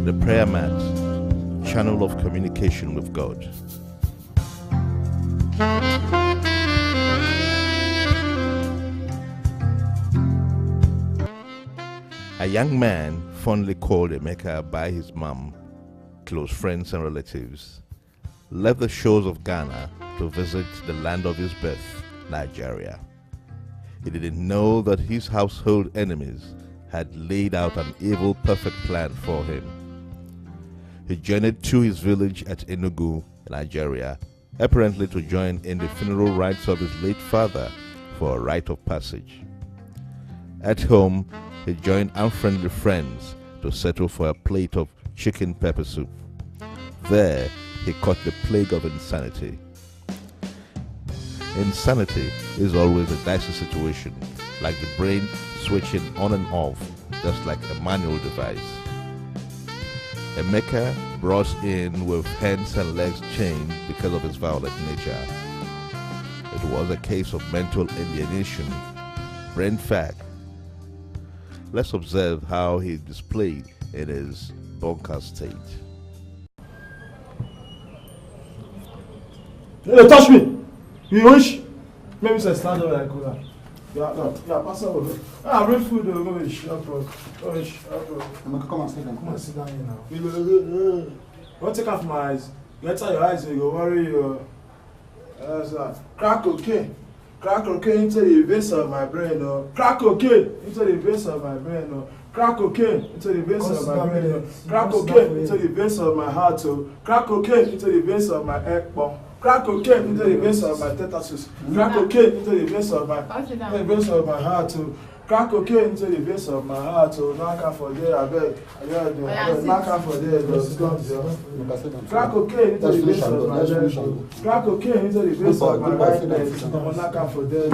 The prayer mat, channel of communication with God. A young man, fondly called Emeka by his mom, close friends and relatives, left the shores of Ghana to visit the land of his birth, Nigeria. He didn't know that his household enemies had laid out an evil, perfect plan for him. He journeyed to his village at Enugu, Nigeria, apparently to join in the funeral rites of his late father for a rite of passage. At home, he joined unfriendly friends to settle for a plate of chicken pepper soup. There, he caught the plague of insanity. Insanity is always a dicey situation, like the brain switching on and off, just like a manual device. Emeka brought in with hands and legs chained because of his violent nature. It was a case of mental alienation, brain fag. Let's observe how he displayed in his bunker state. Hey, touch me! You wish? Maybe say stand over like that. Yeah, pass over. Bring food though, go wish. No problem. Go wish. Come and sit down. Come and sit down here now. You don't take off my eyes. You enter your eyes and you go worry you. Crack cocaine. Crack cocaine into the veins of my brain. Crack cocaine into the veins of my brain. Crack cocaine into the veins of my brain. Crack cocaine into the veins of my heart. Crack cocaine into the veins of my egg bomb. Crack cocaine into the veins of my tetanus. Crack cocaine into the veins of my heart. Crack cocaine into the veins of my heart. Knock out for there, I beg. Knock out for there. Crack cocaine into the veins of my leg. Crack cocaine into the veins of my right leg. Knock out for there.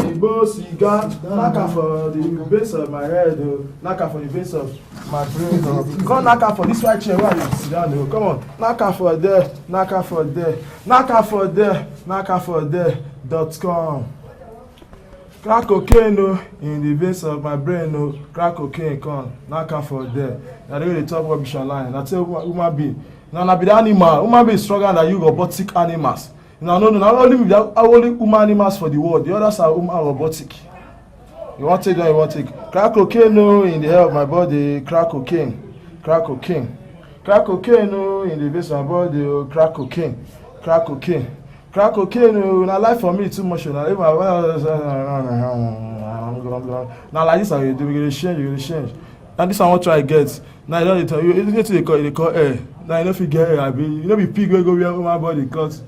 Igbo, cigar, knock out for the veins of my head. Knock out for the veins of my brain. Come knock out for this white chair where you sit down. Come on, knock out for there, knock out for there, knock out for there, knock out for there.com. Crack cocaine in the veins of my brain. Crack cocaine come knock out for there. Now they really talk rubbish online. I tell human being. Now be the animal. Human being stronger than you robotic animals. No, only human animals for the world. The others are human robotic. You want to take that, you want to take. Crack cocaine in the hair of my body. Crack cocaine. Crack cocaine. Crack cocaine in the veins of my body. Crack cocaine. Crack cocaine. Crack cocaine. Now life for me too much. Now like this, you get change. And this I want to try get. Now you don't tell you. They call air. Now you don't forget air. You know be pig go where my body cut.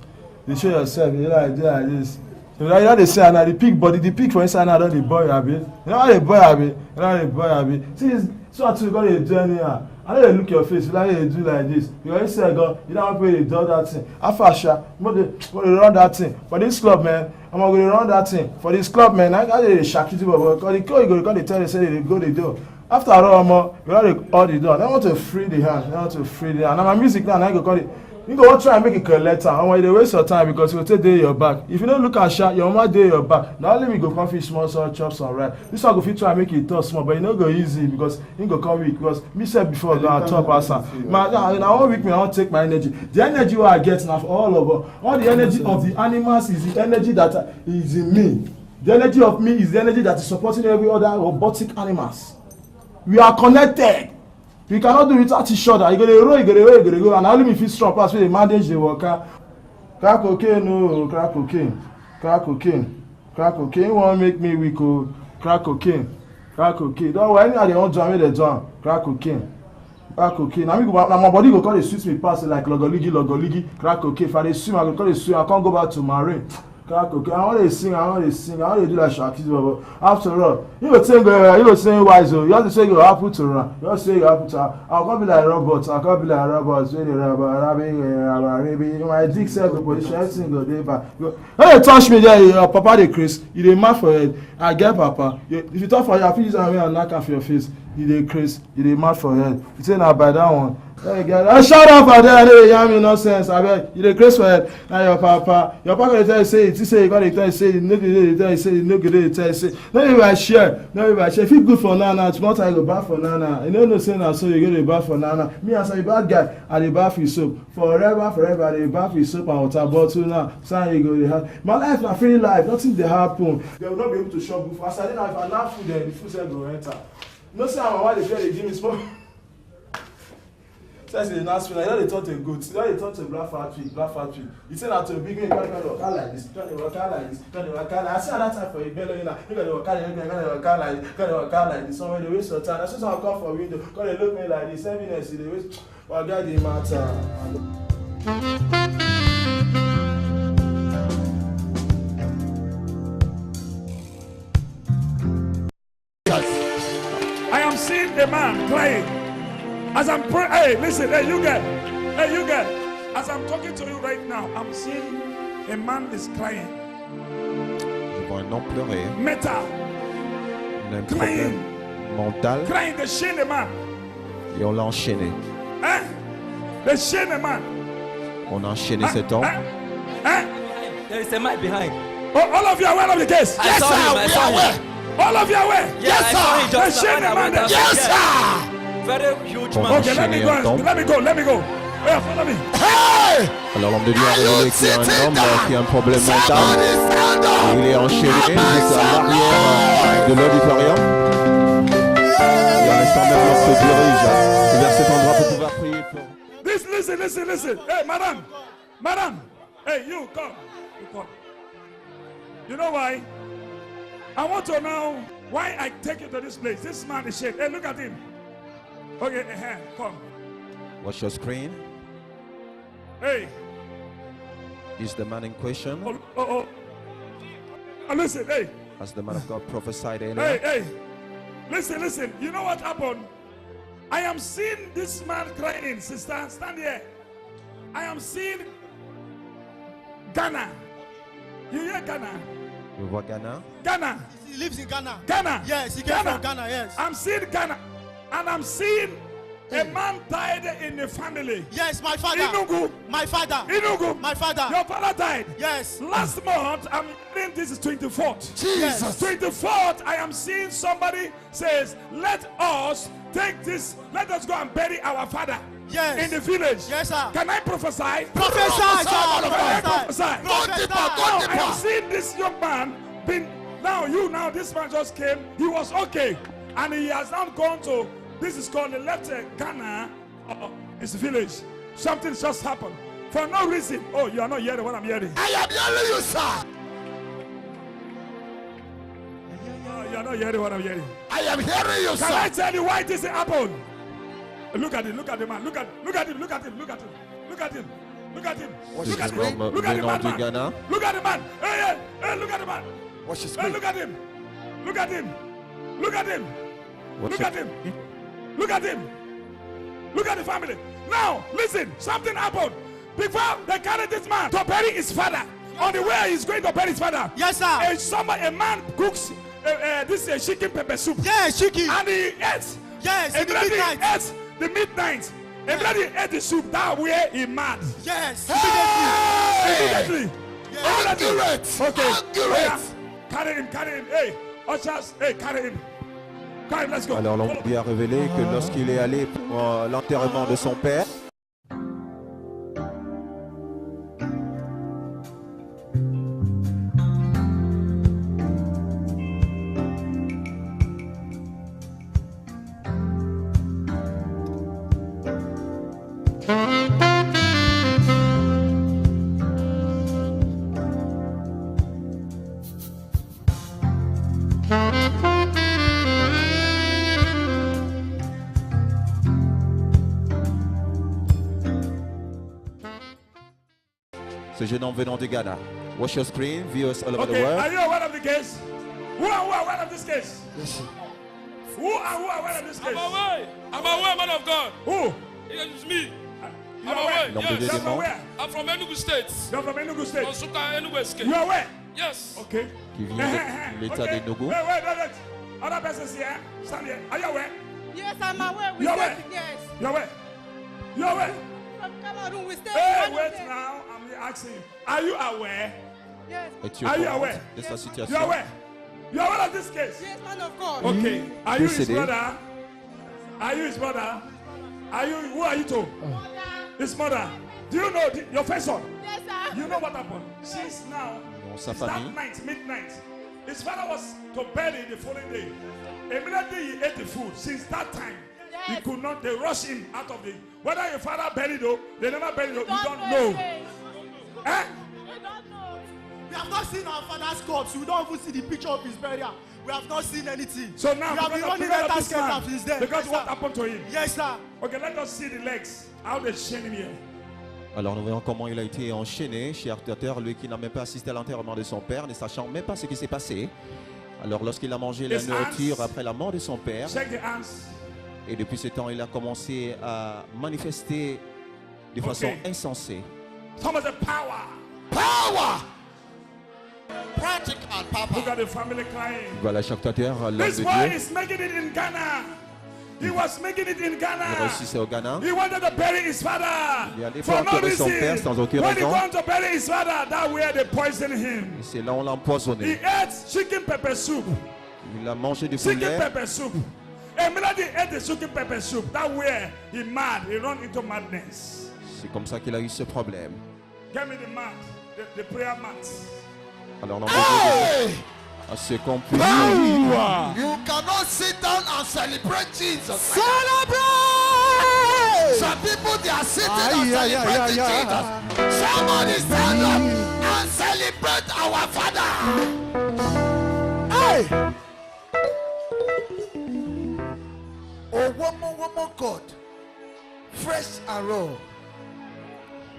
You show yourself. You like this. You know they say now the pig body, the pig for inside now don't the boy abi. You know how the boy abi. See, so until you got a journey here. I know they look your face, you like they do like this. You always say, God, you don't want to pay the do that thing. After but they run that thing. For this club, man, I'm going to run that thing. For this club, man, I got a shakiti, but because you go, they tell you, say they go, they do. After all, you got all the door. They want to free the hand. And my music now, I go call it. You go try and make a collector. And when they waste your time because you will take day your back. If you don't look at shot, your mama day your back. Now let me go come fish small salt, chop some right. This one go fit try and make it tough small, but you know go easy because you go come weak. Because me said before go and top answer. Now 1 week me I won't take my energy. The energy what I get now for all over. All the energy of the animals is the energy that is in me. The energy of me is the energy that is supporting every other robotic animals. We are connected. We cannot do it without each other. You gotta roll, and only me feel strong. Plus, we manage the worker. Crack cocaine, no, crack cocaine. Won't make me weak. Crack cocaine. Don't worry, any of them want to me they drum. Crack cocaine. Now my body go call the sweet me pass like logoligi. Crack cocaine. If I swim, I go call the swim. I can't go back to marine. Crack cocaine. I want to sing. I want to do like Shakis, but after all, you go saying wise. You have to say you happen to run. You have to say you happen to. I can't be like robots. My dick said the position. Everything go there back. When you touch me there, your papa dey craze. You dey mad for head. I get papa. If you talk for you, I feel this and knock off your face. You dey craze. You dey mad for head. You say now by that one. Hey, girl, shut up out there. Hey, you me nonsense. I mean, you the grace for it. Now your papa gonna tell you say it. You say you gonna tell you say you no good. Tell you say you no good. Tell you say no even share. No even share. If you good for Nana, tomorrow I go back for Nana. You know no say now so you go to bath for Nana. Me as a bad guy, I dey bath with soap forever. I dey bath with soap and water bottle now. So you go dey have my life na free life. Nothing dey happen. They will not be able to shop before. As I dey now, if I laugh food, then the food sef go enter. No say I'm why they fear they give me small. Says the last one, I know they taught a goat, you know they taught a black factory. You say that to a big man, you can't work like this, can't work like this, can't work like this. I see at that time for a bellow, you can't work like this. Somewhere they waste your time. That's just how I come for window, because they look me like this, evidence, they waste, well, God, they matter. I am seeing a man crying. As I'm praying, hey, listen, hey, you get. As I'm talking to you right now, I'm seeing a man is crying. Je vois un homme pleurer. Metal. Il a un problème mental. Crying, they chain the man. Et on l'a enchaîné. Hein? They chain the man. On a enchaîné cet homme. There is a man behind. Oh, all of you are aware of the case? I saw him. I saw him. All of you are aware? Yes, I saw him just They chain the man. yes, sir. Very huge man. Okay, let me go. Hey, follow me. Alors l'homme de Dieu a révélé qu'il y a un homme qui a un problème mental. Il est enchaîné jusqu'à l'arrière de l'auditorium. Et à l'instant même, on se dirige vers cet endroit pour pouvoir prier pour... Listen. Hey, madam. Hey, you come. You know why? I want to know why I take you to this place. This man is shit. Hey, look at him. Okay, come. Watch your screen. Hey. Is the man in question? Oh. Listen, hey. As the man of God prophesied earlier. Hey. Listen. You know what happened? I am seeing this man crying. Sister, stand here. I am seeing Ghana. You hear Ghana? Je vois Ghana. Ghana. He lives in Ghana. Ghana. Yes, he came from Ghana, yes. I'm seeing Ghana. And I'm seeing a man died in the family. Yes, my father. Inugu. My father. Inugu. My father. Your father died. Yes. Last month, I'm hearing this is 24th. Jesus. 24th, I am seeing somebody says, let us take this, let us go and bury our father. Yes. In the village. Yes, sir. Can I prophesy? Prophesy, Can I prophesy? Prophesy. I am seeing this young man now this man just came. He was okay. And he has now gone to, this is called the left Ghana, his village. Something just happened. For no reason. Oh, you are not hearing what I'm hearing. I am hearing you, sir. You are not hearing what I'm hearing. I am hearing you, sir. Can I tell you why this happened? Look at him, look at the man. Look at him. Look at him. Look at him. Look at him. Look at him. Look at the man. Look at the man. Hey, look at the man. Watch his Hey, look at him. Look at him. Look at him. Look at him. Look at him. Look at the family. Now, listen, something happened. Before they carried this man to bury his father, on the way he's going to bury his father. Yes, sir. A man cooks this chicken pepper soup. Yes, chicken. And he ate. Yes, in the midnight. He ate the midnight. And then he ate the soup. That way he mad. Yes, Immediately. Yes. Accurate. Okay. Accurate. Carry him. Hey, ushers. Hey, carry him. Let's go. Alors l'homme de Dieu a révélé que lorsqu'il est allé pour l'enterrement de son père, ce jeune homme venant du Ghana. Watch your screen, viewers all over the world. Are you aware of the case? Who are aware of this case? Yes. Who are aware of this case? I'm aware, man of God. Who? It's me. I'm aware. Yes. I'm aware. I'm from Enugu State. You're from Enugu State. Osuka, Enugu Escape. You are aware? Yes. Okay. Qui vient de l'état d'Enugu. Wait. Other persons here. Stand here. Are you aware? Yes, I'm aware. You're aware? Yes. You're aware? You are aware? From Cameroon, we stay Hey, in wait Ghana. now. I'm asking you. Are you aware? Yes. Es-tu au Are you courant aware? de sa You are situation? aware? You are aware of this case? Yes, man of God. Okay. Are you his Décédé. brother? Are you his brother? Are you? Who are you to? His mother. Do you know your first son? Yes, sir. You know what happened? Since now, Dans sa it's that famille. night, midnight. His father was to bury the following day. Immediately he ate the food. Since that time, he Yes. could not. They rushed him out of the. Whether your father buried though, they never buried though. You don't Don't know. again. Eh? We don't know. We have not seen our father's corpse. We don't even see the picture of his burial. We have not seen anything. So now, we have been running because of enter this man, center since then. because Yes, what sir. happened to him? Yes, sir. Okay, let us see the legs. How they chain him here. Alors nous voyons comment il a été enchaîné, cher spectateur, lui qui n'a même pas assisté à l'enterrement de son père, ne sachant même pas ce qui s'est passé. Alors lorsqu'il a mangé la His nourriture hands. après la mort de son père, Check the hands. et depuis ce temps il a commencé à manifester de façon Ok. insensée. Some of the power. Power. Practical, Look Papa. at the family crying. Voilà, cher spectateur, l'homme This de boy Dieu, is making it in Ghana. He was making it in il Ghana. réussissait au Ghana. He wanted to bury his father. Il allait For no enterrer son reason. père sans aucune When he raison. wanted to bury his father, that way they poisoned him. Et c'est là où on l'a He empoisonné. ate chicken pepper soup. Il a mangé du Chicken poulet. pepper soup. Immediately he ate the chicken pepper soup. That way he mad. He run into madness. C'est comme ça qu'il a eu ce problème. Get me the mat, the prayer mat. Alors l'homme de Dieu, à ce qu'on puisse You cannot sit down and celebrate Jesus. Celebrate! Some people they are sitting and celebrating Jesus. Somebody stand up and celebrate our Father. Hey! Oh, one more God. Fresh and raw.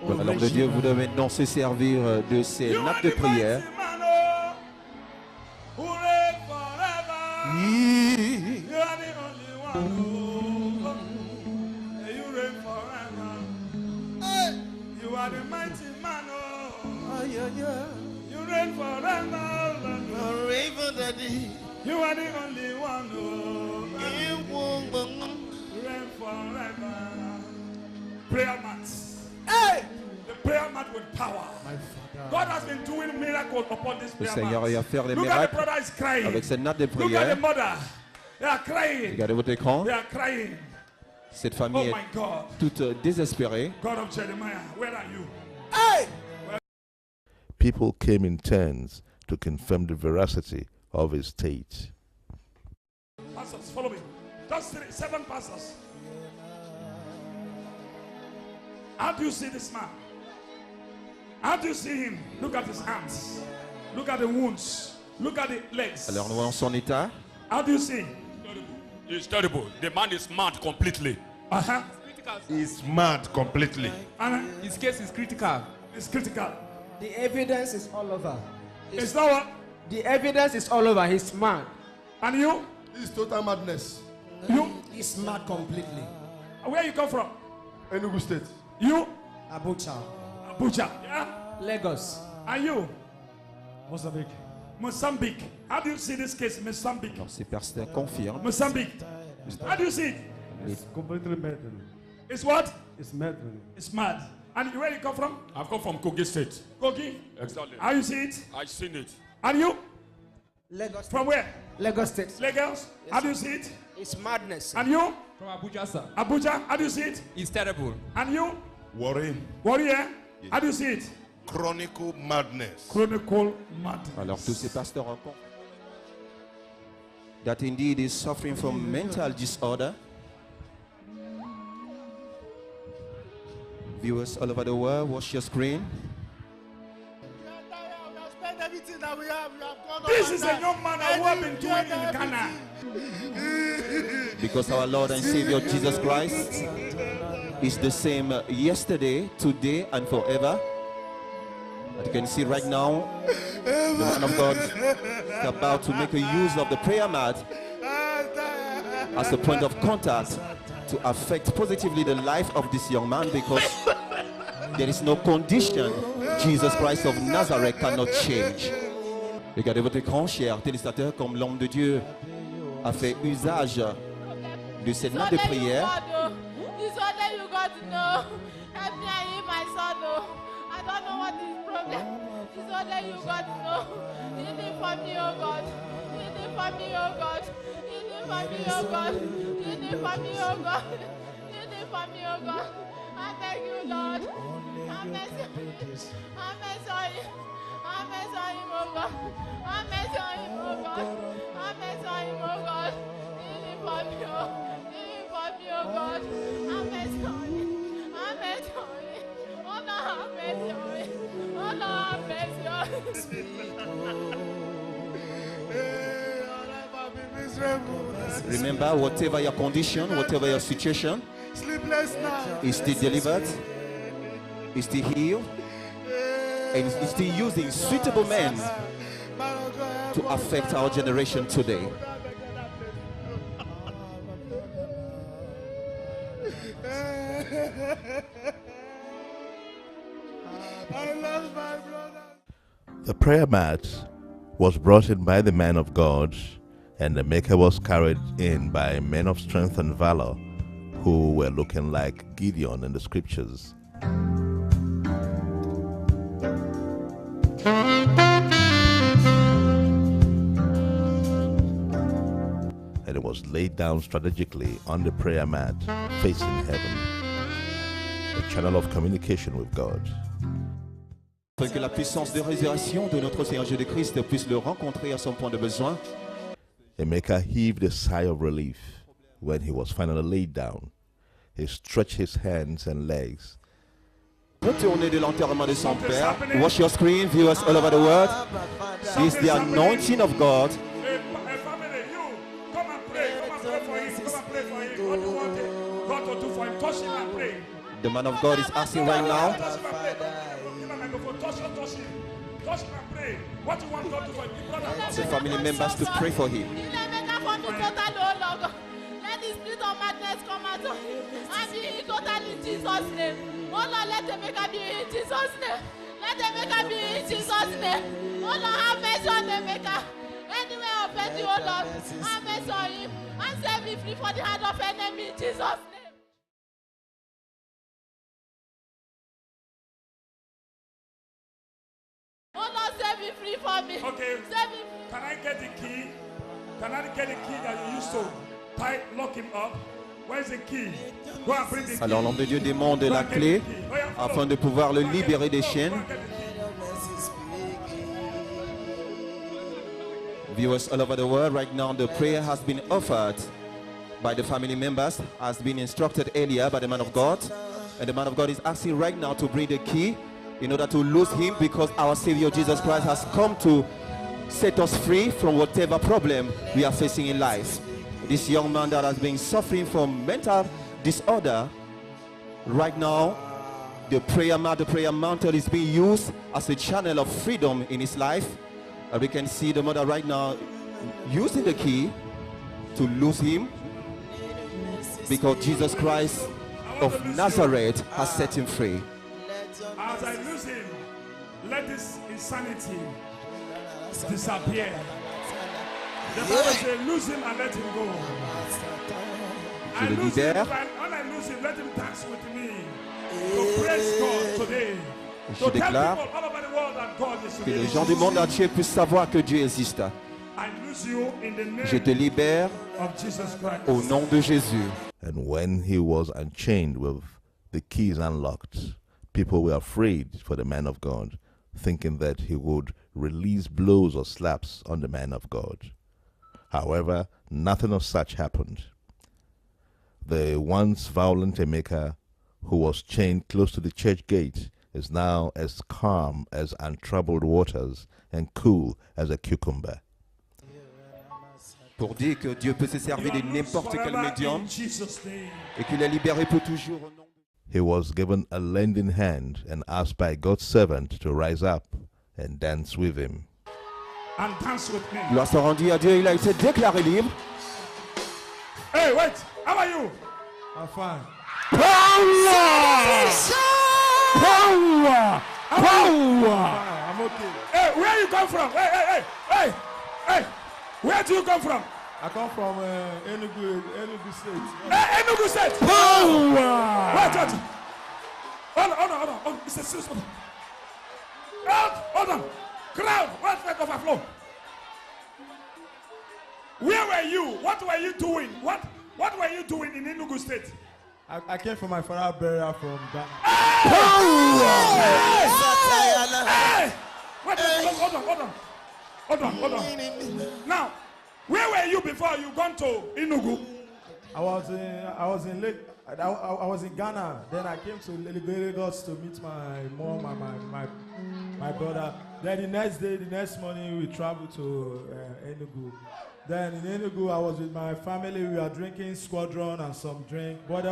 Voilà, l'homme de Dieu, vous devez maintenant se servir de ces You nappes are de the prière. mighty man, oh, who reign forever. You are the only one, oh, you reign forever. Hey! You are the mighty man, oh, Yeah. you reign forever. Forever daddy. You are the only one, oh, you reign forever. Prayer mat. Hey! The prayer mat with power. God has been doing miracles upon this Le prayer Seigneur mat. va faire des Look at the miracles brother is crying. avec cette nappe de Look at the prière. mother. They are crying. Regardez votre écran. They are crying. Cette Oh famille my est God. toute désespérée. God of Jeremiah, where are you? Hey! People came in turns to confirm the veracity of his state. Pastors, follow me. Just 7 pastors. How do you see this man? How do you see him? Look at his hands. Look at the wounds. Look at the legs. Alors nous voyons son état. How do you see? It's terrible. The man is mad completely. Uh-huh. He's mad completely. And His case is critical. it's critical. The evidence is all over. It's not what? The evidence is all over. He's mad. And you? This is total madness. You? He's mad completely. Where you come from? Enugu State. You? Abuja, Abuja. Yeah? Lagos, And you? Mozambique. Mozambique. How do you see this case? Mozambique. Alors ces personnes confirment. Mozambique. How do you see it? It's completely mad. It's what? It's mad. It's mad. And where you come from? I've come from Kogi State. Kogi. Exactly. How you see it? I've seen it. And you? Lagos, From where? Lagos State. Lagos. How do you see it? It's madness. And you? From Abuja, sir. Abuja. How do you see it? It's terrible. And you? Worry. Warrior. How do you see it? Chronicle madness. Chronicle madness. Alors tous ces pasteurs rencontrent that indeed is suffering from mental disorder. Viewers all over the world, watch your screen. We have spent everything that we have. We have gone This up is and a down. young man who have been doing in Ghana. Because our Lord and Savior Jesus Christ is the same yesterday, today, and forever. As you can see right now, the man of God is about to make a use of the prayer mat as a point of contact to affect positively the life of this young man, because there is no condition Jesus Christ of Nazareth cannot change. Regardez votre écran, chers téléspectateurs, comme l'homme de Dieu a fait usage de cette nappe de prière. It's only you, God. God to know. Help me and heal my son, oh. I don't know what is the problem. It's only you, God, to know. Heal it for me, oh God. Heal it for me, oh God. Heal it for me, oh God. Heal it for me, oh God. Heal it for me, oh God. I beg you, Lord. Have mercy on him. Have mercy on him. Have mercy on him, oh God. Have mercy on him, oh God. Have mercy on him, oh God. Heal it for me, oh. Heal it for me, oh God. Have mercy on him. Have mercy on him. Oh Lord, have mercy on him. Oh Lord, have mercy on him. Remember, whatever your condition, whatever your situation, He's still delivered, He's still healed, and He's still using suitable men to affect our generation today. I love my brother. The prayer mat was brought in by the man of God, and the maker was carried in by men of strength and valor who were looking like Gideon in the scriptures. And it was laid down strategically on the prayer mat facing heaven, a channel of communication with God. Afin que la puissance de résurrection de notre Seigneur Jésus-Christ puisse le rencontrer à son point de besoin. Emeka heaved a sigh of relief when he was finally laid down. He stretched his hands and legs. Retournez de l'enterrement de son père. Watch your screen, viewers all over the world. This is the anointing of God. Hey, family, you come and pray. Come and pray for him. Come and pray for him. What do you want God to do for him? Touch him and pray. The man of God is asking right now. Touch him and pray. Give him a microphone. Touch him. Touch him. Touch him and pray. What do you want God to do for him? The family members to pray for him. Let the spirit of madness come out of him and be healed totally in Jesus' name. Oh Lord, let them make a be in Jesus' name. Let them make a be in Jesus' name. Oh Lord, have mercy on them, maker. Anywhere offend you, oh Lord, have mercy on him and set me free for the hand of enemy in Jesus' name. Oh Lord, set me free for me. Okay. Set me free. Can I get the key? Can I get the key that you used to lock him up? Where's the key? Go and bring the key. Alors l'homme de Dieu demande la clé afin de pouvoir le libérer des chaînes. Viewers all over the world, right now the prayer has been offered by the family members, has been instructed earlier by the man of God. And the man of God is asking right now to bring the key in order to lose him, because our Savior Jesus Christ has come to set us free from whatever problem we are facing in life. This young man that has been suffering from mental disorder, right now the prayer mantle is being used as a channel of freedom in his life. And we can see the mother right now using the key to lose him, because Jesus Christ of Nazareth has set him free. As I lose him, let this insanity disappear. The Bible says, lose him and let him go. Je le libère. When I lose him, let him dance with me. To praise God today. Je déclare que les gens du monde entier puissent savoir que Dieu existe. Je te libère au nom de Jésus. And when he was unchained with the keys unlocked, people were afraid for the man of God, thinking that he would release blows or slaps on the man of God. However, nothing of such happened. The once violent Emeka, who was chained close to the church gate, is now as calm as untroubled waters and cool as a cucumber. Pour dire que Dieu peut se servir de n'importe quel médium et qu'il est libéré pour toujours. He was given a lending hand and asked by God's servant to rise up and dance with him. And dance with me. Gloire soit rendue à Dieu, il a été déclaré libre. Hey, wait, how are you? I'm fine. Power! Power! Power! I'm okay. Hey, where you come from? Hey, hey, hey, hey, hey! Where do you come from? I come from Enugu State. Enugu State. Power. Wait. Hold on. It's a serious one. Hold on. Crowd, what type of overflow? Where were you? What were you doing? What were you doing in Enugu State? I came from my father's burial from Ghana. Hey! Wait, hold on. Now, where were you before you gone to Enugu? I was in Ghana. Then I came to Lagos to meet my mom and my brother. Then the next morning, we traveled to Enugu. Then in Enugu, I was with my family. We were drinking squadron and some drink. But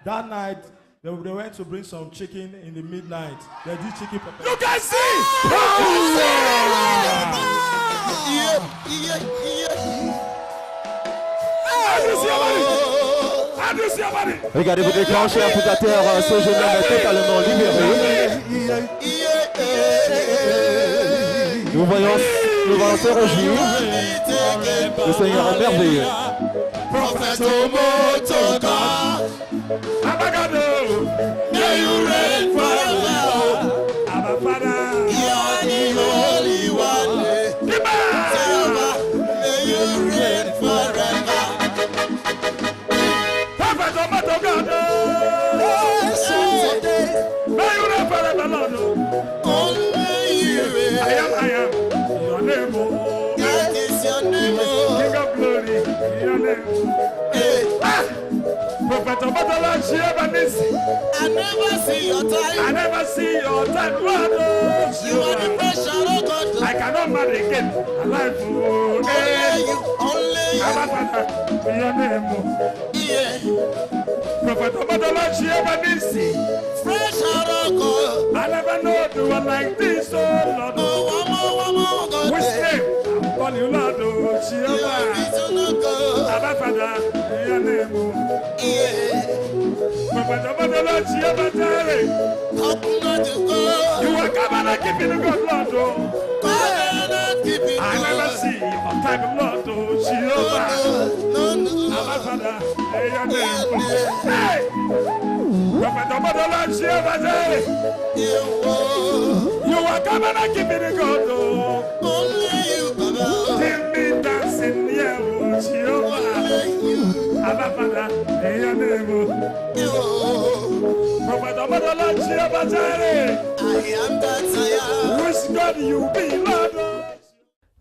that night, they went to bring some chicken in the midnight. They did chicken pepper. You can see! Regardez, vous déclenchez un poutateur, ce jeune homme est totalement libéré. Nous voyons se réjouir. Le Seigneur est merveilleux. May you reign forever. Our Father, you are the Holy One. May you reign forever. Prophet of God, may you reign forever, Lord. Only you reign. I am. Your name, that is your name. King of glory, your name. Prophet of I never see your time. Lord, you are the pressure, oh God. I cannot marry again. Alive, only you. Your name, yeah. Prophet of fresh out of God. I never know you were like this, oh Lord. Oh, God. Which name? I'm calling you Lord, oh Jehovah. Your name, yeah. You are coming and keeping the God, Lord. I never see your time, Lord. Our Father, your name. Hey! You are coming and keeping the God, Lord. Only you, Baba. Till me dancing, yeah, Jehovah. Our Father, your name.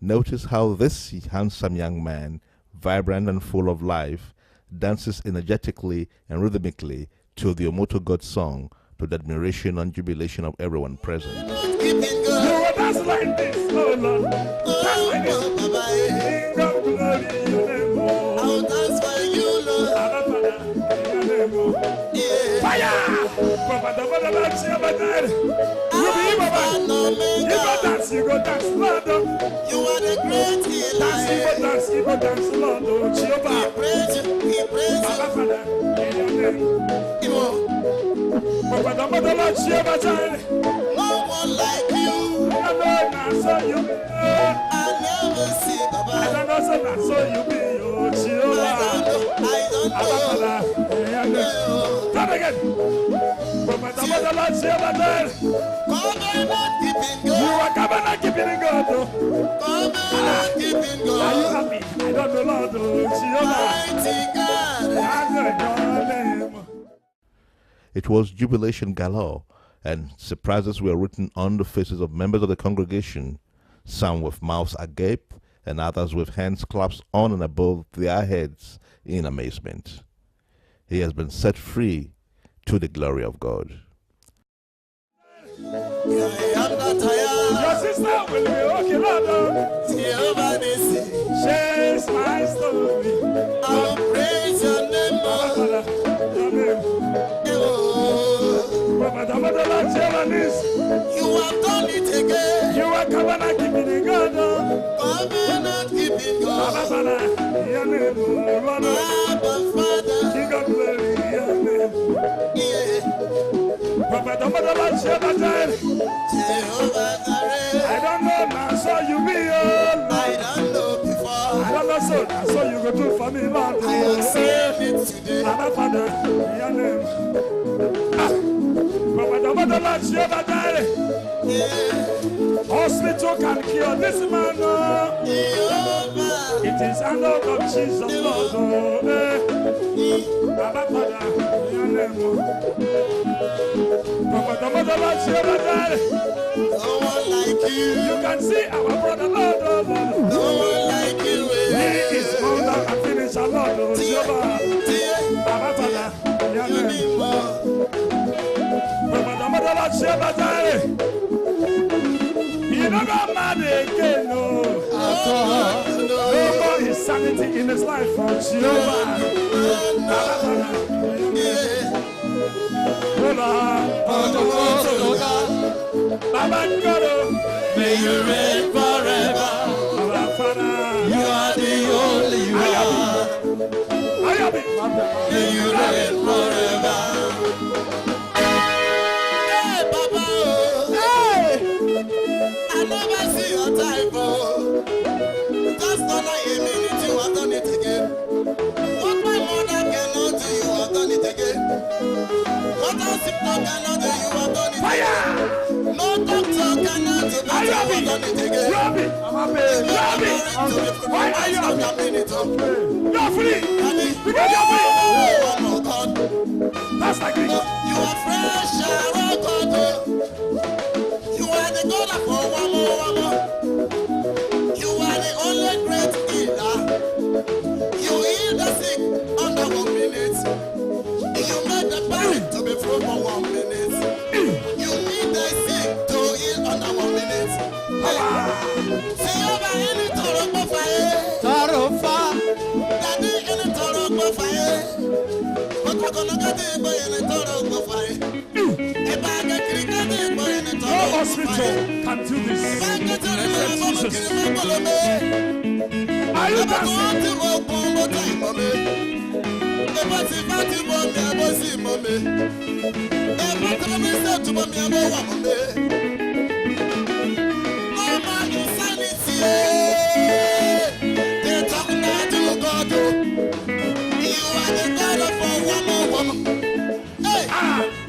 Notice how this handsome young man, vibrant and full of life, dances energetically and rhythmically to the Omoto God song to the admiration and jubilation of everyone present. You will dance like this, oh Lord. Dance like this. King of glory, your name. I'll dance for you, Lord. Fire! You go dance, Lord. You are the great healer. Dance, you go dance, Lord. Jehovah. We praise you. In your name. No one like you. I never see Baba. I don't know. Come again. You are coming and keeping God. Are you happy? I don't know, Lord. It was jubilation galore, and surprises were written on the faces of members of the congregation, some with mouths agape and others with hands clasped on and above their heads in amazement. He has been set free to the glory of God. Your sister will be okay, Lord. She's my story. I'll praise your name, Lord. You have done it again. You are coming and keeping the God. Coming and keeping God. Your name, Abba Father. King of glory, your name. I don't know now, so you be all. I don't know before. I don't know, so you go do for me, Lord. I am saying it today. Abba Father, in your name. Papa, the Lord, Jehovah Jireh. Hospital can cure this man. It is an love of Jesus, Lord. Abba Father, in your name. Papa, the Lord, Jehovah Jireh. No one like you. You can see our brother, Lord. No one like you. He is founder and finisher, Lord. Jehovah. Abba Father, in your name. Papa, the Lord, Jehovah Jireh. He never married again, no. No more insanity in his life from Jehovah. Baba God, May you reign forever. You are the only one. May you reign forever. Hey, Papa, hey, I never see your type, oh. Just not like a minute, you have done it again. What my mother cannot do, you have done it again. What else if not cannot do, you have done it again. No doctor cannot do, but you have done it again. Why are you happy? You're free. Because you're free. Oh, my God. That's like it. You are fresh, oh God. You are the God of all one more. You are the only great healer. You heal the sick under 1 minute. You make the body to be free for 1 minute. You need the sick to heal under 1 minute. See over any Toro fire. Daddy any Toro fire. But we're gonna get it by any Toro fire. No hospital can do this. Are you dancing? They're talking to God. You are the God of a woman. Hey,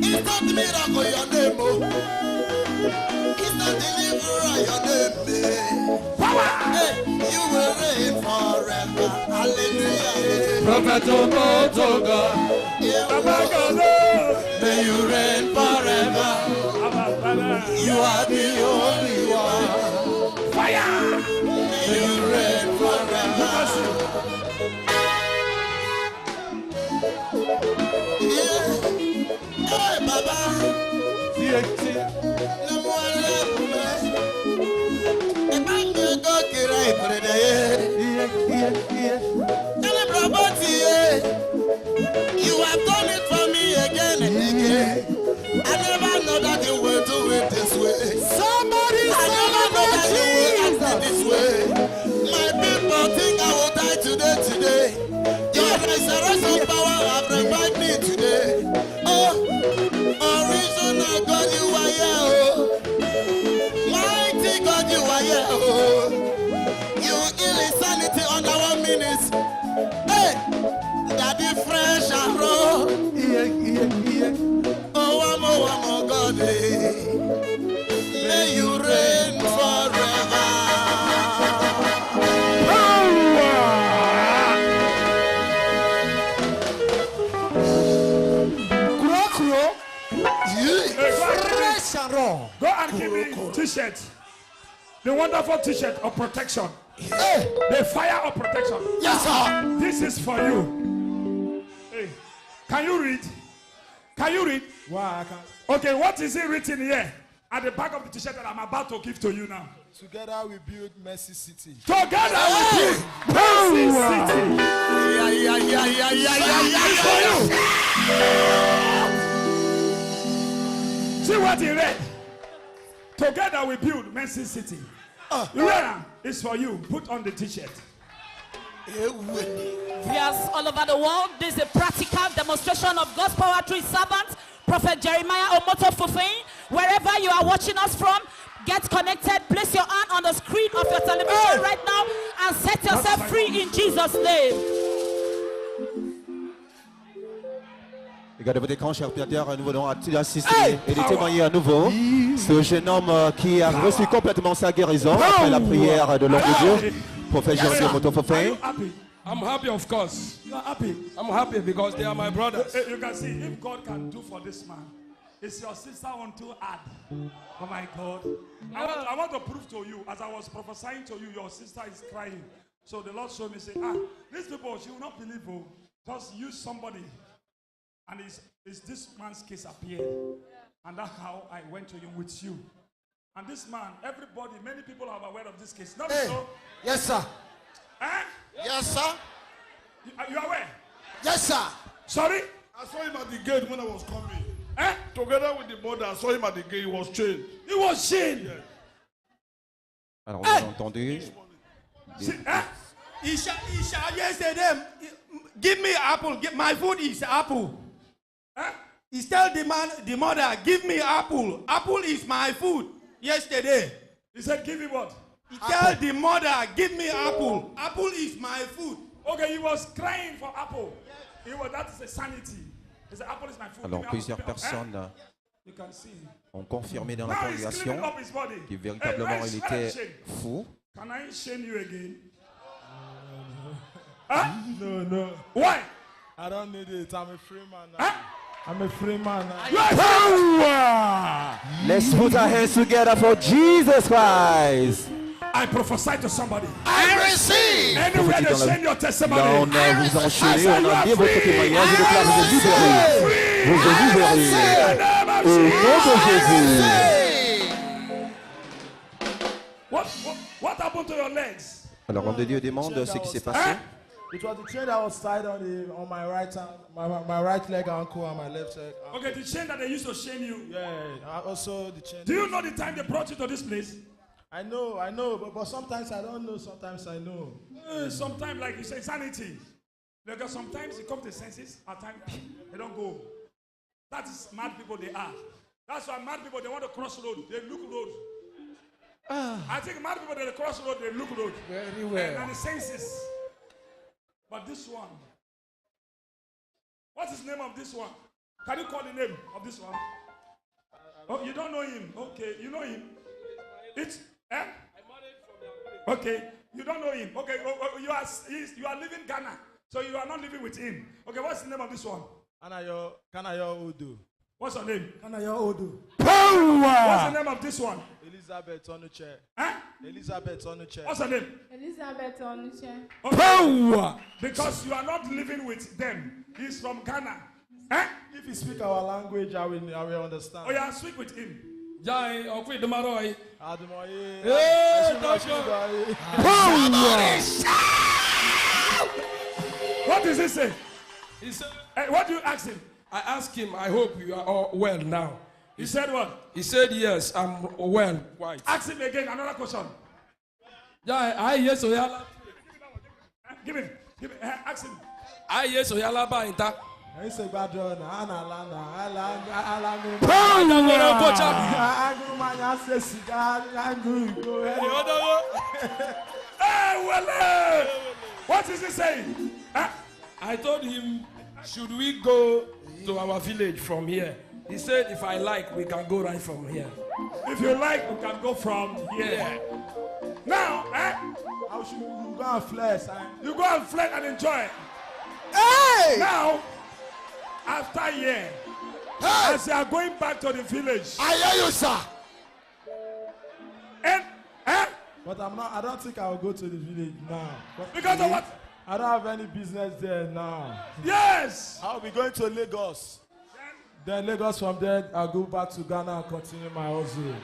it's not the miracle your name, oh. It's not deliverer your name, hey, you will reign forever. Hallelujah. Prophet Omotoga, Baba God, May you reign forever. You are the only one. fire. May you reign forever. Hey, Baba. You have done it for me again and again. I never know that you will do it this way. Somebody I never know that you will act this way. My people think I will die today. Your resurrection power have revived me today. Oh, original God, you are here. Oh. Mighty God, you are here. Oh. You heal insanity under 1 minute. Hey, Daddy fresh and raw. Oh, one more God. May you reign forever. Go and give me t-shirt. The wonderful t-shirt of protection. Hey. The fire of protection. Yes, sir. This is for you. Hey, can you read? Can you read? Wow, I can. Okay, what is it written here at the back of the t-shirt that I'm about to give to you now? Together we build Mercy City. Together we build Mercy City. See what he read? Together we build Mercy City. You read? It's for you. Put on the t-shirt. Yes, all over the world, this is a practical demonstration of God's power through his servant, Prophet Jeremiah Omoto Fufeyin. Wherever you are watching us from, get connected. Place your hand on the screen of your television right now and set yourself free in Jesus' name. Regardez votre écran, chers spectateurs, nous venons assister et de témoigner à nouveau ce jeune homme qui a reçu complètement sa guérison après la prière de l'homme de Dieu, prophète Jérémie Omotofofin. I'm happy, of course. You are happy. I'm happy because they are my brothers. You can see if God can do for this man. Is your sister on too hard? Oh my God. I want to prove to you, as I was prophesying to you, your sister is crying. So the Lord showed me, say, these people, she will not believe you. Just use somebody. And is this man's case appeared. And that's how I went to him with you. And this man, everybody, many people are aware of this case. Not so. Yes, sir. Eh? Yes, sir. You are aware? Yes, sir. Sorry? I saw him at the gate when I was coming. Eh? Together with the mother, I saw him at the gate. He was chained. He was chained. Yes. Alors, vous avez entendu. He shall yesterday, give me apple. My food is apple. He tell the mother, give me apple. Apple is my food. Yesterday. He said, give me what? He tell the mother, give me apple. Apple is my food. Okay, he was crying for apple. That is a sanity. He said, apple is my food. Alors, plusieurs personnes You can see. ont confirmé dans la Now he's congrégation cleaning up his body. que véritablement il était fou. Can I shame you again? No. Why? I don't need it. I'm a free man now. I'm a free man now. Let's put our hands together for Jesus Christ. I prophesy to somebody. I receive. Anywhere they send your testimony. Là, on a vous enchaîné, on a bien votre témoignage. Je déclare vous êtes libérés. Vous êtes libérés. Au nom de Jésus. What happened to your legs? Alors, l'homme de Dieu demande ce qui s'est passé. It was the chain that was tied on my right hand, my right leg ankle and my left leg ankle. Okay, the chain that they used to chain you. Yeah, also the chain. Do you know the time they brought you to this place? I know, but sometimes I don't know, sometimes I know. Sometimes, like you say, sanity. Because sometimes you come to senses, at times they don't go. That is mad people they are. That's why mad people, they want to cross road, they look road. I think mad people, they cross road, they look road. Very well. And the senses. But this one, what is the name of this one? Can you call the name of this one? Oh, you don't know him. Okay, you know him. It's okay, you don't know him. Okay, you are living Ghana, so you are not living with him. Okay, what's the name of this one? Kanayo Odu. What's her name? Kanayo Odu. What's the name of this one? Elizabeth Onuche. Elizabeth Onuche. What's her name? Elizabeth Onuche. Okay. Because you are not living with them. He's from Ghana. If you speak our language, I will understand. Oh yeah, speak with him. Jai, Okwi Demaroi. What does he say? He said, what do you ask him? I asked him, I hope you are all well now. He said what? He said, yes, I'm well. Quite. Ask him again, another question. Jai, yes, Oyala. Give him. Ask him. Yes, Oyala ba inta. It's a bad one. What is he saying? I told him, should we go to our village from here? He said, if I like, we can go right from here. If you like, we can go from here. Yeah. Now, how should you go and flex? You go and flex and enjoy. Hey! Now, after a year, as you are going back to the village. I hear you, sir. And, but I don't think I will go to the village now. Because of what? I don't have any business there now. Yes! I'll be going to Lagos. Then Lagos, from there, I'll go back to Ghana and continue my hustle.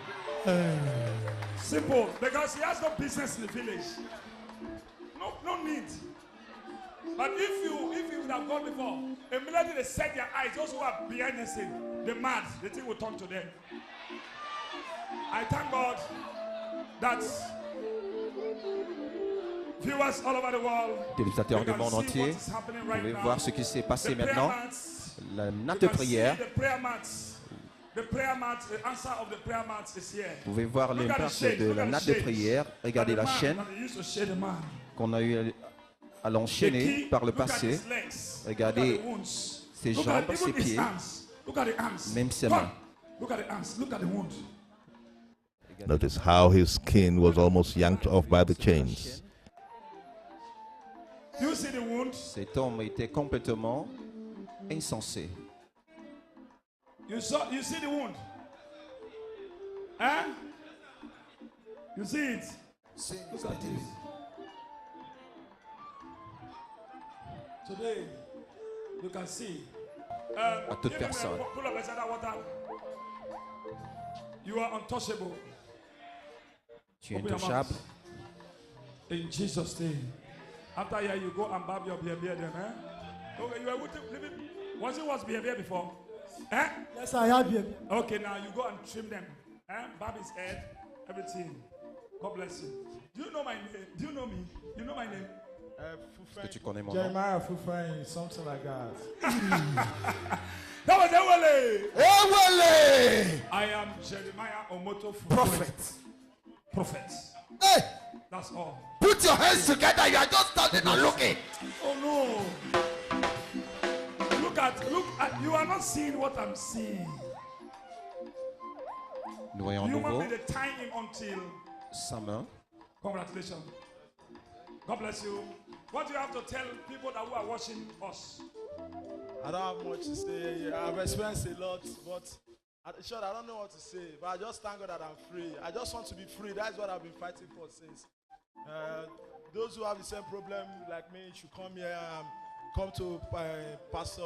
Simple. Because he has no business in the village. No need. But if you would have gone before, immediately they set their eyes, those who are behind the scene, the mad, the thing will turn to them. I thank God that viewers all over the world, Téléspectateurs du monde entier, vous pouvez voir ce qui s'est passé maintenant. La natte de prière. The prayer mat, the answer of the prayer mat is here. Vous pouvez voir l'impact de la natte de prière. Regardez la chaîne qu'on a eu à l'enchaîner par le passé. Regardez ses jambes, ses pieds, même ses mains. Notice how his skin was almost yanked off by the chains. You see the wound? Cet homme était complètement insensé. You see the wound? Huh? You see it? Look at this. Today, you can see. À toute personne. Pull up beside that water. You are untouchable. Tu es intouchable. In Jesus' name. After here, you go and barb your behavior then, eh? Okay, you were living. Was behavior before? Eh? Yes, I have behavior. Okay, now you go and trim them. Eh? Barb his head, everything. God bless you. Do you know my name? Do you know me? You know my name? Est-ce que tu connais mon nom? Jeremiah Fufang, something like that. That was Ewele. Ewele. I am Jeremiah Omoto Fufang. Prophet. Hey. That's all. Put your hands together. You are just standing and looking. Oh no. Look at. You are not seeing what I'm seeing. Nous voyons You nouveau want me to tie him until. sa main. Congratulations. God bless you. What do you have to tell people that who are watching us? I don't have much to say. I've experienced a lot, but I don't know what to say. But I just thank God that I'm free. I just want to be free. That's what I've been fighting for since. Those who have the same problem like me should come here and come to Pastor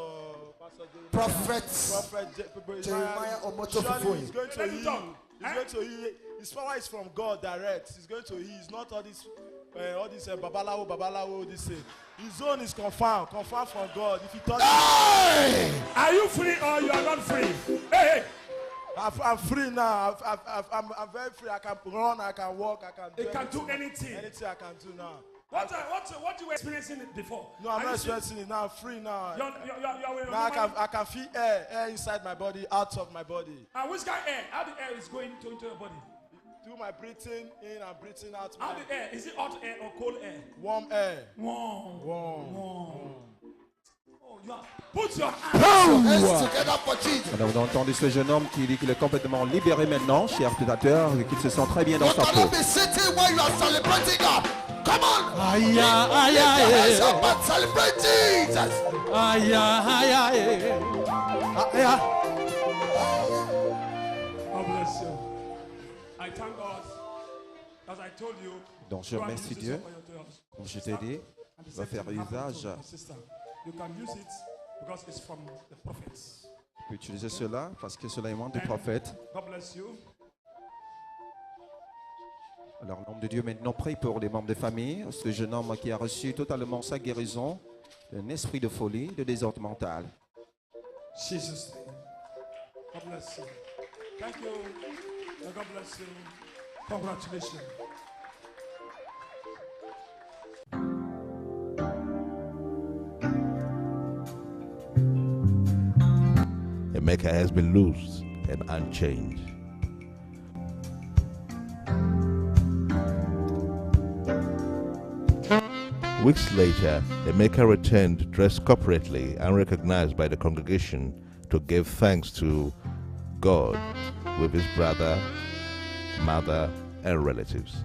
Jeremiah Omoto Fufang. He's going to heal. He's going to heal. His power is from God direct. He's going to heal. It's not all this babalawo, this thing. His own is confirmed from God. If he touches, are you free or you are not free? Hey. I'm free now. I'm very free. I can run. I can walk. I can do anything. Anything I can do now. What you were experiencing before? No, I'm not experiencing it now. I'm free now. You're now I can feel air inside my body, out of my body. And which kind of air? How the air is going into your body? Do my breathing in and breathing out. How the air? Is it hot air or cold air? Warm air. Warm. Warm. Put your hands together for Jesus. Alors, vous avez entendu ce jeune homme qui dit qu'il est complètement libéré maintenant, cher spectateur, et qu'il se sent très bien dans sa peau. You cannot be sitting while you are celebrating God. Come on. Aïe, aïe, aïe. Celebrate Jesus. Aïe, aïe, aïe. God bless you. I thank God. As I told you. Donc, je remercie Dieu. Comme je t'ai dit, va faire usage. You can use it because it's from the prophets. Tu peux utiliser cela parce que cela émane du prophète. God bless you. Alors, l'homme de Dieu maintenant prie pour les membres de famille, ce jeune homme qui a reçu totalement sa guérison d'un esprit de folie, de désordre mental. Jesus' name. God bless you. Thank you. God bless you. Congratulations. Emeka has been loosed and unchained. Weeks later, Emeka returned dressed corporately and recognized by the congregation to give thanks to God with his brother, mother, and relatives.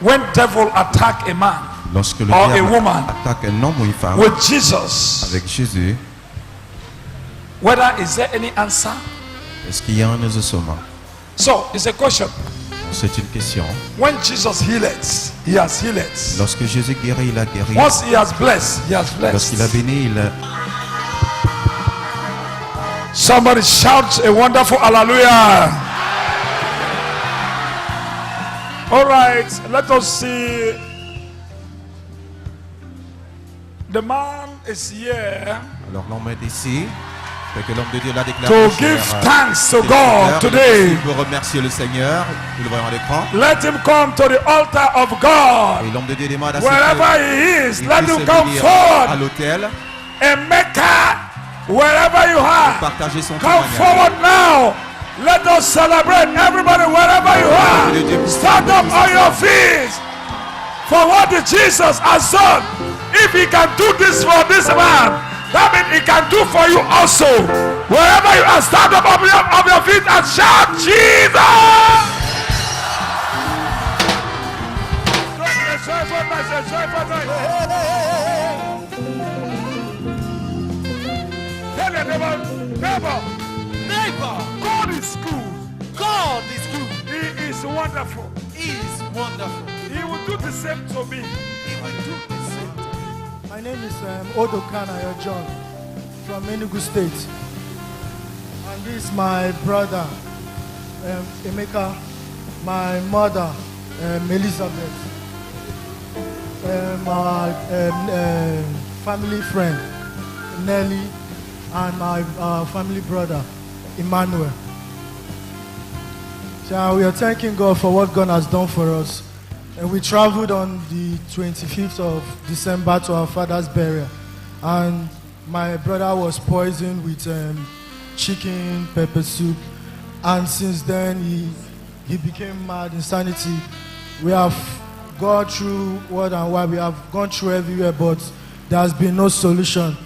When devil attack a man Lorsque le or a diable woman attaque un homme ou une femme with Jesus, avec Jésus, whether is there any answer? est-ce qu'il y a un exaucement? So it's a question. C'est une question. When Jesus healed, he has healed. Lorsque Jésus guérit, il a guéri. Once he has blessed, he has blessed. Lorsqu'il a béni, il a... Somebody shout a wonderful hallelujah. All right, let us see. The man is here. Alors l'homme est ici. Que l'homme de Dieu l'a déclaré. To give thanks to God today. Il peut remercier le Seigneur. Nous le voyons à l'écran. Let him come to the altar of God. Et l'homme de Dieu demande à wherever he is, let him come forward. À l'autel. And Mecca, wherever you are, partager son come forward now. Let us celebrate. Everybody, wherever you are, stand up on your feet for what Jesus has done. If he can do this for this man, that means he can do for you also. Wherever you are, stand up on your feet and shout, Jesus! Tell your neighbor, God is good. God is good. He is wonderful. He is wonderful. He will do the same to me. He will do the same to me. My name is Odo Kanayo John from Enugu State. And this is my brother, Emeka, my mother, Elizabeth, my family friend, Nelly, and my family brother, Emmanuel. So we are thanking God for what God has done for us. And we traveled on the 25th of December to our father's burial. And my brother was poisoned with chicken pepper soup. And since then, he became mad, insanity. We have gone through what and why. We have gone through everywhere, but there has been no solution.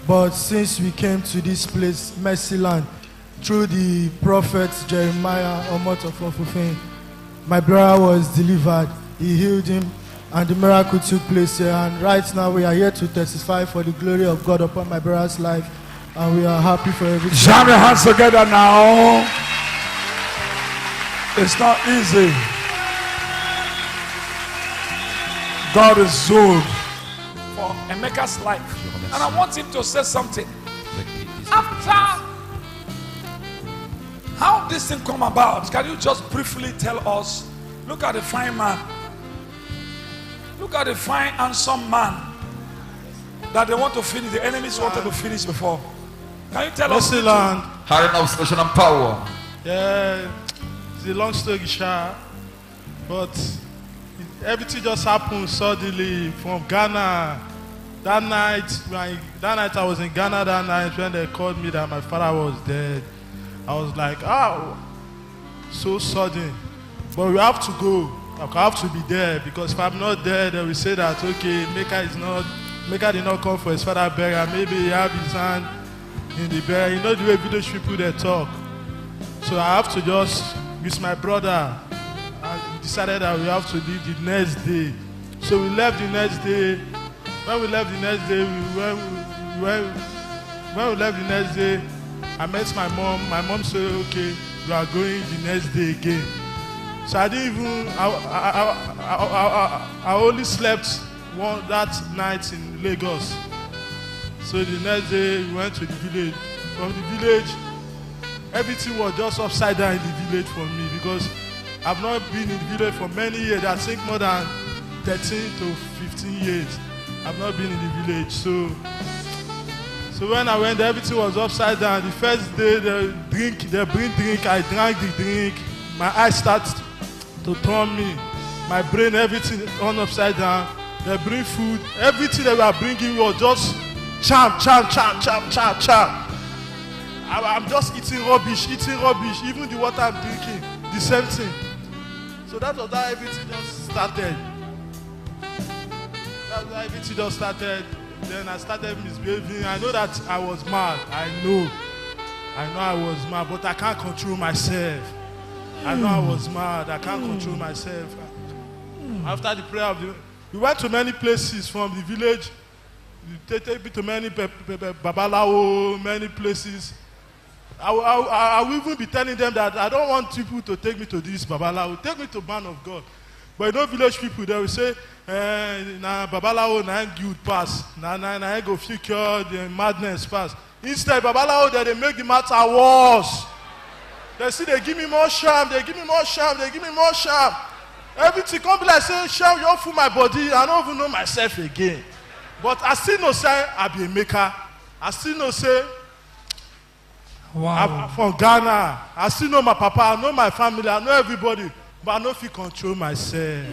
But since we came to this place, Mercy Land, through the prophet Jeremiah Omoto, my brother was delivered. He healed him, and the miracle took place here. And right now, we are here to testify for the glory of God upon my brother's life, and we are happy for everything. Jam your hands together now. It's not easy. God is good for Emeka's life, and I want him to say something. After how this thing come about, can you just briefly tell us? Look at the fine man. Look at the fine, handsome man that they want to finish. The enemies wanted to finish before. Can you tell us? Land. Having obsession and power. Yeah, it's a long story, but everything just happened suddenly from Ghana. That night I was in Ghana. That night when they called me that my father was dead, I was like, oh, so sudden. But we have to go. I have to be there, because if I'm not there, they will say that, okay, Mecca did not come for his father burial. Maybe he have his hand in the burial. You know the way village people they talk. So I have to just with my brother. I decided that we have to leave the next day. So we left the next day. When we left the next day, when we left the next day, I met my mom. My mom said, okay, we are going the next day again. So I didn't even, I only slept that night in Lagos. So the next day we went to the village. From the village, everything was just upside down in the village for me, because I've not been in the village for many years. I think more than 13 to 15 years. I've not been in the village. So when I went, everything was upside down. The first day they bring drink, I drank the drink. My eyes started to turn me. My brain, everything turned upside down. They bring food. Everything they were bringing was just champ. I'm just eating rubbish. Even the water I'm drinking, the same thing. So that was how everything just started. Then I started misbehaving. I know that I was mad. I know I was mad, but I can't control myself. I know I was mad. I can't control myself. After the prayer we went to many places from the village. They take me to many babalawo, many places. I will even be telling them that I don't want people to take me to this babalawo. Take me to man of God. But you know, village people, they will say, nah, babalawo, nah, good pass. Nah, go feel cured, the madness pass. Instead, babalawo, they make the matter worse. They see they give me more sham. Everything come be like say, sham, you all fool my body. I don't even know myself again. But I still know say I be a maker. I still know say Wow. I'm from Ghana. I still know my papa. I know my family. I know everybody. But I don't feel control myself.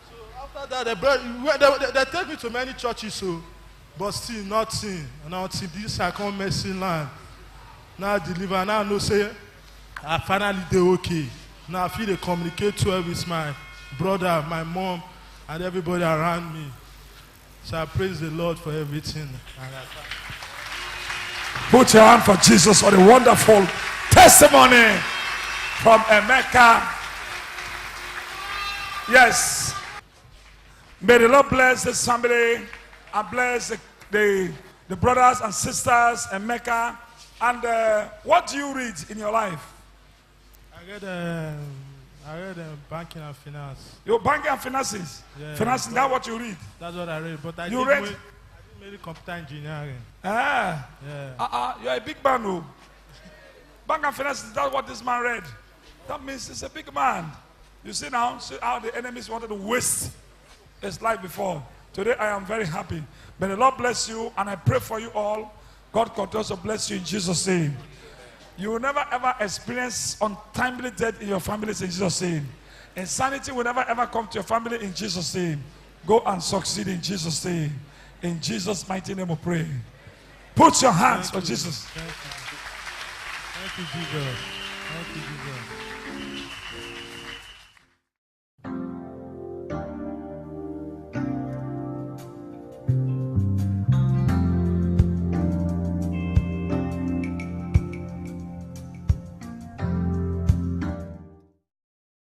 So after that, they take me to many churches, so, but still nothing. And until this I come mercy land. Now I deliver. Now I know say I finally did okay. Now I feel they communicate well with my brother, my mom, and everybody around me. So I praise the Lord for everything. Put your hand for Jesus for the wonderful testimony from Emeka. Yes. May the Lord bless this family and bless the brothers and sisters, Emeka. And what do you read in your life? I read banking and finance. Your banking and finances? Yeah, Finance, that's what you read? That's what I read. But I You did read? mainly computer engineering. Ah. Yeah. You're a big man, oh. Bank and finances, that's what this man read. That means he's a big man. You see now, see how the enemies wanted to waste his life before. Today I am very happy. May the Lord bless you, and I pray for you all. God continues to bless you in Jesus' name. You will never ever experience untimely death in your families in Jesus' name. Insanity will never ever come to your family in Jesus' name. Go and succeed in Jesus' name. In Jesus' mighty name we pray. Put your hands for Jesus. Thank you, Jesus. Thank you, Jesus.